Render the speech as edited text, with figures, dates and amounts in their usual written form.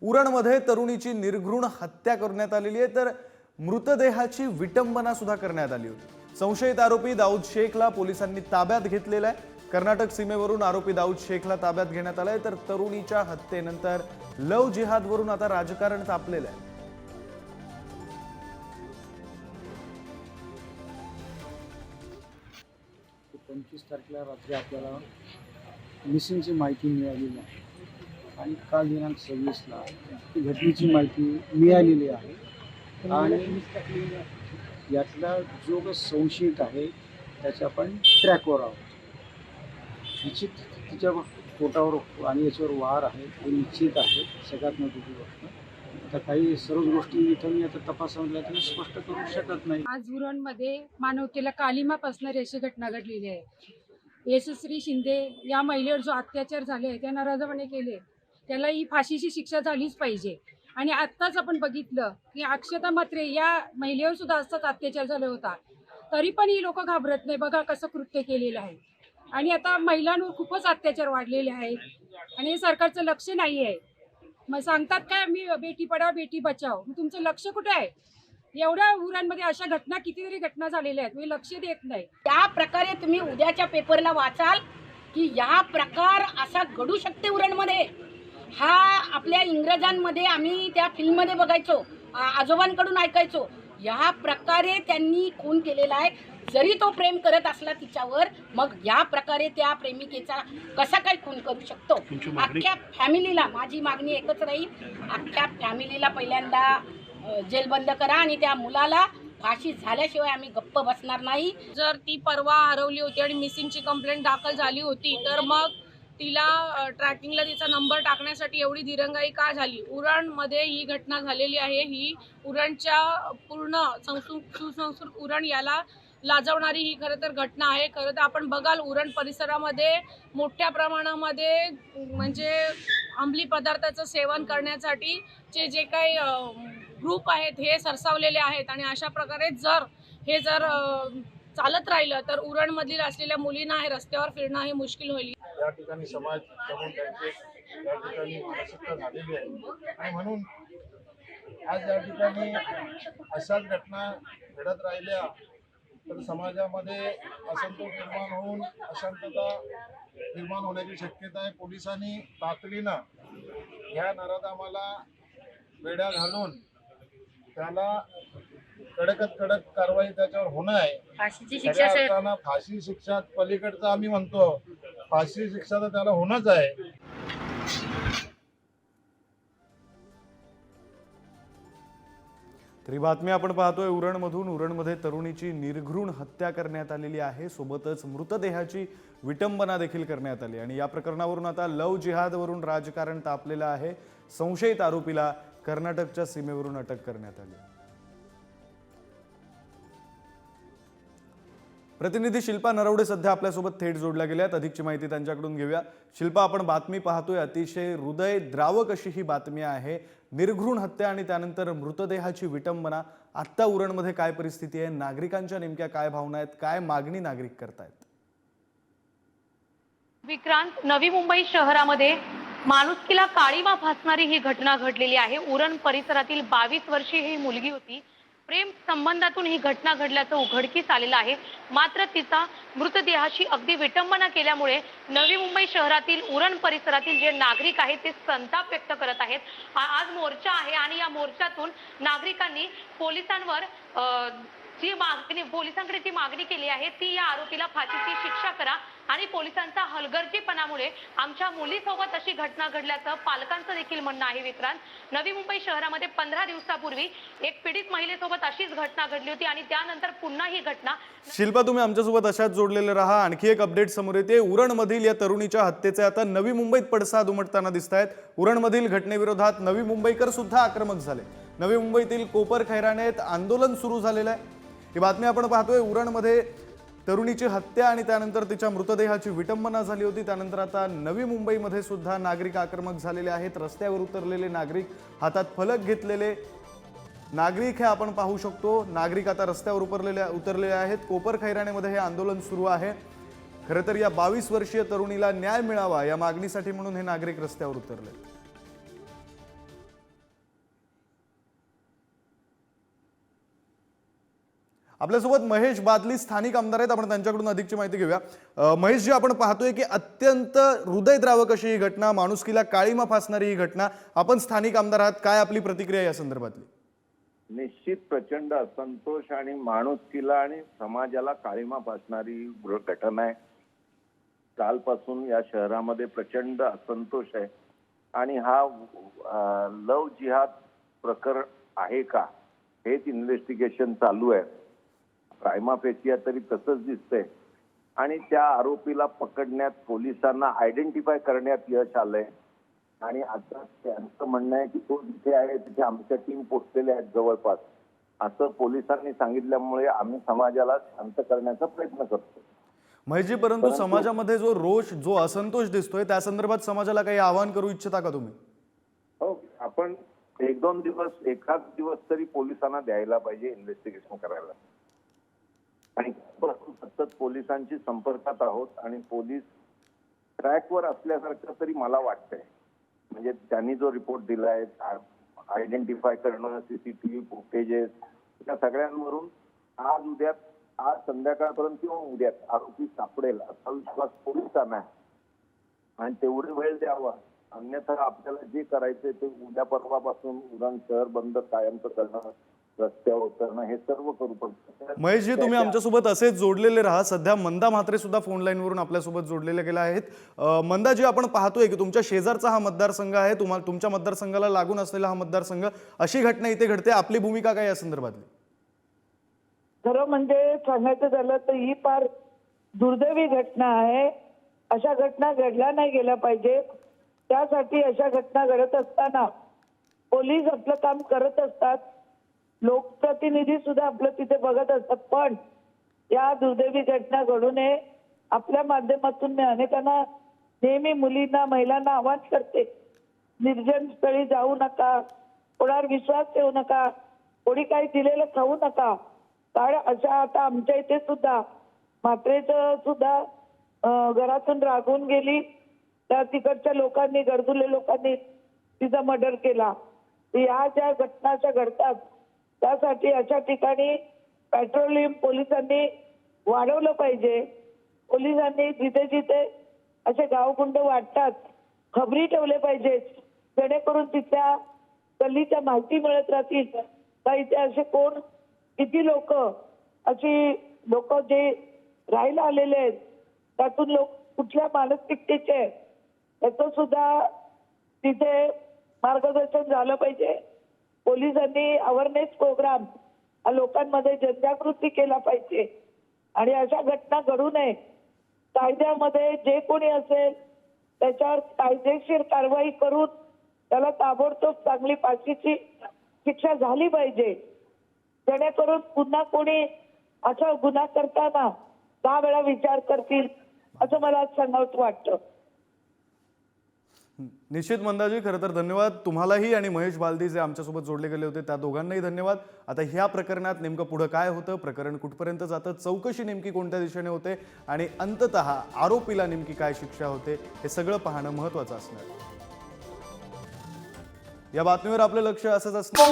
उरणमध्ये तरुणीची निर्घृण हत्या करण्यात आलेली आहे, तर मृतदेहाची विटंबना सुद्धा करण्यात आली होती। संशयित आरोपी दाऊद शेखला पोलिसांनी ताब्यात घेतलेला आहे। कर्नाटक सीमेवरून आरोपी दाऊद शेखला ताब्यात घेण्यात आलाय, तर तरुणीच्या हत्येनंतर लव जिहादवरून आता राजकारण तापलेलं आहे। 25 तारखेला रात्री आपल्याला मिसिंगची माहिती मिळालेली आहे आणि काल दिनांक 26ला ती घटनेची माहिती मिळालेली आहे आणि यातला जो काही संशयित आहे त्याच्या आपण ट्रॅकवर आहोत। निश्चित तिच्या पोटावर आणि याच्यावर वार आहे हे निश्चित आहे। सगळ्यात महत्त्वाची गोष्ट आता काही सर्व गोष्टी इथं मी आता तपासामध्ये स्पष्ट करू शकत नाही। आज उरणमध्ये मानवतेला कालिमा पासणारी अशी घटना घडलेली आहे। यशस्वी शिंदे या महिलेवर जो अत्याचार झाले त्या नाराजपणे केले त्याला ही फाशीची शिक्षा झालीच पाहिजे। आणि आत्ताच आपण बघितलं की अक्षता म्हात्रे या महिलेवर सुद्धा असाच अत्याचार झाला होता, तरी पण ही लोक घाबरत नाही। बघा कसं कृत्य केलेलं आहे। आणि आता महिलांवर खूपच अत्याचार वाढलेले आहेत आणि हे सरकारचं लक्ष नाही आहे। मग सांगतात काय मी बेटी पढाओ बेटी बचाओ, मग तुमचं लक्ष कुठे आहे? एवढ्या उरणमध्ये अशा घटना कितीतरी घटना झालेल्या आहेत, तुम्ही लक्ष देत नाही। त्या प्रकारे तुम्ही उद्याच्या पेपरला वाचाल की या प्रकार असा घडू शकते उरणमध्ये। हा आपल्या इंग्रजांमध्ये आम्ही त्या फिल्ममध्ये बघायचो, आजोबांकडून ऐकायचो। या प्रकारे त्यांनी खून केलेला आहे। जरी तो प्रेम करत असला तिच्यावर, मग या प्रकारे त्या प्रेमिकेचा कसा काय खून करू शकतो? अख्ख्या फॅमिलीला माझी मागणी एकच राहील, अख्ख्या फॅमिलीला पहिल्यांदा जेलबंद करा आणि त्या मुलाला फाशी झाल्याशिवाय आम्ही गप्प बसणार नाही। जर ती परवा हरवली होती आणि मिसिंगची कंप्लेंट दाखल झाली होती, तर मग तिला ट्रॅकिंगला तिचा नंबर टाकण्यासाठी एवढी दिरंगाई का झाली? उरणमध्ये ही घटना झालेली आहे। ही उरणच्या पूर्ण सुसंस्कृत उरण याला लाजवणारी ही खरं तर घटना आहे। खरं तर आपण बघाल उरण परिसरामध्ये मोठ्या प्रमाणामध्ये म्हणजे अंमली पदार्थाचं सेवन करण्यासाठी जे काही ग्रुप आहेत हे सरसावलेले आहेत आणि अशा प्रकारे जर चालत राहिलं तर उरणमधील असलेल्या मुलींना हे रस्त्यावर फिरणं हे मुश्किल होईल। या ठिकाणी समाज या ठिकाणी मानसिकता झालेली आहे आणि म्हणून आज या ठिकाणी अशाच घटना घडत राहिल्या तर समाजामध्ये असंतोष निर्माण होऊन अशांतता निर्माण होण्याची शक्यता आहे। पोलिसांनी तातडीनं ह्या नराधमाला वेढा घालून त्याला कडकत कडक कारवाई त्याच्यावर होणं आहे। फाशीची खऱ्या अर्थानं फाशी शिक्षा पलीकडचं आम्ही म्हणतो, फाशी शिक्षा तर त्याला होणंच आहे। तरी बातमी आपण पाहतोय उरणमधून। उरणमध्ये तरुणीची निर्घृण हत्या करण्यात आलेली आहे, सोबतच मृतदेहाची विटंबना देखील करण्यात आली आणि या प्रकरणावरून आता लव जिहादवरून राजकारण तापलेलं आहे। संशयित आरोपीला कर्नाटकच्या सीमेवरून अटक करण्यात आली। प्रतिनिधी शिल्पा नरवडे सध्या आपल्यासोबत थेट जोडल्या गेल्यात। अधिकची माहिती त्यांच्याकडून घेऊया। शिल्पा, आपण बातमी पाहतोय, अतिशय हृदयद्रावक अशी ही बातमी आहे। निर्घृण हत्या आणि त्यानंतर मृतदेहाची विटंबना। आत्ता उरणमध्ये काय परिस्थिती आहे? नागरिकांच्या नेमक्या काय भावना आहेत? काय मागणी नागरिक करतायत? विक्रांत, नवी मुंबई शहरामध्ये माणुसकीला काळीमा फासणारी ही घटना घडलेली आहे। उरण परिसरातील 22 वर्षीय ही मुलगी होती। प्रेम संबंधातून ही घटना घडल्याचं उघडकीस आलेलं आहे। मात्र तिचा मृतदेहाची अगदी विटंबना केल्यामुळे नवी मुंबई शहरातील उरण परिसरातील जे नागरिक आहेत ते संताप व्यक्त करत आहेत। आज मोर्चा आहे आणि या मोर्चातून नागरिकांनी पोलिसांवर पोलिसांकडे जी मागणी केली आहे ती या आरोपीला फाशीची शिक्षा करा आणि पोलिसांचा हलगर्जीपणामुळे आमच्या मुलीसोबत अशी घटना घडल्याचं पालकांचं देखील म्हणणं आहे। विक्रांत, नवी मुंबई शहरामध्ये 15 दिवसापूर्वी एक पीडित महिलेसोबत अशीच घटना घडली होती आणि त्यानंतर पुन्हा ही घटना। शिल्पा, तुम्ही आमच्यासोबत अशाच जोडलेले राहा। आणखी एक अपडेट समोर येते। उरणमधील या तरुणीच्या हत्येचे आता नवी मुंबईत पडसाद उमटताना दिसत आहेत। उरणमधील घटनेविरोधात नवी मुंबईकर सुद्धा आक्रमक झाले। नवी मुंबईतील कोपर खैराण्यात आंदोलन सुरू झालेलं आहे। ही बातमी आपण पाहतोय। उरणमध्ये तरुणीची हत्या आणि त्यानंतर तिच्या मृतदेहाची विटंबना झाली होती। त्यानंतर आता नवी मुंबईमध्ये सुद्धा नागरिक आक्रमक झालेले आहेत। रस्त्यावर उतरलेले नागरिक, हातात फलक घेतलेले नागरिक हे आपण पाहू शकतो। नागरिक आता रस्त्यावर उतरलेले आहेत। कोपर खैराण्यामध्ये हे आंदोलन सुरू आहे। खरं तर या 22 वर्षीय तरुणीला न्याय मिळावा या मागणीसाठी म्हणून हे नागरिक रस्त्यावर उतरले। आपल्यासोबत महेश बादली स्थानिक आमदार आहेत, आपण त्यांच्याकडून अधिकची माहिती घेऊया. महेश जी, आपण पाहतोय की अत्यंत हृदयद्रावक अशी ही घटना, माणुसकीला काळीमा फासणारी ही घटना. आपण स्थानिक आमदार आहात, काय आपली प्रतिक्रिया या संदर्भातली? निश्चित प्रचंड असंतोष आणि माणुसकीला आणि समाजाला काळीमा फासणारी घटना आहे. कालपासून या शहरामध्ये प्रचंड असंतोष आहे आणि हा लव जिहाद प्रकरण आहे का हेच इन्व्हेस्टिगेशन चालू आहे. प्रायमा फेसिया तरी तसंच दिसतंय आणि त्या आरोपीला पकडण्यात, पोलिसांना आयडेंटिफाय करण्यात यश आलंय. आणि आता त्यांचं म्हणणं आहे की तो जिथे आहे तिथे आमच्या टीम पोहोचलेल्या आहेत जवळपास, असं पोलिसांनी सांगितल्यामुळे आम्ही समाजाला शांत करण्याचा प्रयत्न करतो. महेशजी, परंतु समाजामध्ये जो रोष, जो असंतोष दिसतोय, त्या संदर्भात समाजाला काही आवाहन करू इच्छिता का तुम्ही? हो, आपण एक-दोन दिवस, एखाद दिवस तरी पोलिसांना द्यायला पाहिजे इन्व्हेस्टिगेशन करायला. आणि सतत पोलिसांशी संपर्कात आहोत आणि पोलीस ट्रॅकवर असल्यासारखं तरी मला वाटतंय. म्हणजे त्यांनी जो रिपोर्ट दिलाय, आयडेंटिफाय करणं, सीसीटीव्ही फुटेजेस, या सगळ्यांवरून आज संध्याकाळपर्यंत किंवा उद्यात आरोपी सापडेल असा विश्वास पोलिसांना आहे. आणि तेवढे वेळ द्यावा, अन्यथा आपल्याला जे करायचंय ते उद्या परवापासून उरण शहर बंद कायमचं करणं, रस्त्यावर उतरणं, हे सर्व करू. पण महेशजी, तुम्ही आमच्यासोबत असेच जोडलेले राहा. सध्या मंदा म्हात्रे सुद्धा फोन लाईनवरून आपल्यासोबत जोडलेले गेले आहेत. मंदाजी, आपण पाहतोय की तुमच्या शेजारचा हा मतदारसंघ आहे, तुमच्या मतदारसंघाला लागून असलेला हा मतदारसंघ, अशी घटना इथे घडते, आपली भूमिका काय या संदर्भातली? खरं म्हणजे सांगायचं झालं तर ही फार दुर्दैवी घटना आहे. अशा घटना घडल्या नाही गेल्या पाहिजे. त्यासाठी अशा घटना घडत असताना पोलीस आपलं काम करत असतात, लोकप्रतिनिधी सुद्धा आपलं तिथे बघत असतात. पण या दुर्दैवी घटना घडू नये, आपल्या माध्यमातून मी अनेकांना, नेहमी मुलींना, महिलांना आवाहन करते, निर्जन स्थळी जाऊ नका, कोणावर विश्वास ठेवू नका, कोणी काही दिलेलं खाऊ नका. कारण अशा आता आमच्या इथे सुद्धा म्हात्रेचं सुद्धा घरातून रागून गेली, त्या तिकडच्या लोकांनी, गरजुले लोकांनी तिचा मर्डर केला. या ज्या घटना अशा घडतात त्यासाठी अशा ठिकाणी पेट्रोलियम पोलिसांनी वाढवलं पाहिजे. पोलिसांनी जिथे जिथे असे गावगुंड वाटतात खबरी ठेवले पाहिजेत, जेणेकरून तिथल्या गल्लीच्या माहिती मिळत राहतील का इथे असे कोण, किती लोक, अशी लोक जे राहायला आलेले आहेत त्यातून लोक कुठल्या मानसिकतेचे आहेत, याचं सुद्धा तिथे मार्गदर्शन झालं पाहिजे. पोलिसांनी अवेअरनेस प्रोग्राम लोकांमध्ये जनजागृती केला पाहिजे आणि अशा घटना घडू नये. कायद्यामध्ये जे कोणी असेल त्याच्यावर कायदेशीर कारवाई करून त्याला ताबडतोब चांगली फाशीची शिक्षा झाली पाहिजे, जेणेकरून पुन्हा कोणी असा गुन्हा करताना 10 वेळा विचार करतील, असं मला आज सांगावंच वाटतं. निश्चित मंदाजी, खरं तर धन्यवाद तुम्हालाही आणि महेश बालदी जे आमच्यासोबत जोडले गेले होते त्या दोघांनाही धन्यवाद. आता ह्या प्रकरणात नेमकं पुढं काय होतं, प्रकरण कुठपर्यंत जातं, चौकशी नेमकी कोणत्या दिशेने होते आणि अंततः आरोपीला नेमकी काय शिक्षा होते, हे सगळं पाहणं महत्त्वाचं असणार. या बातमीवर आपलं लक्ष असंच असणार.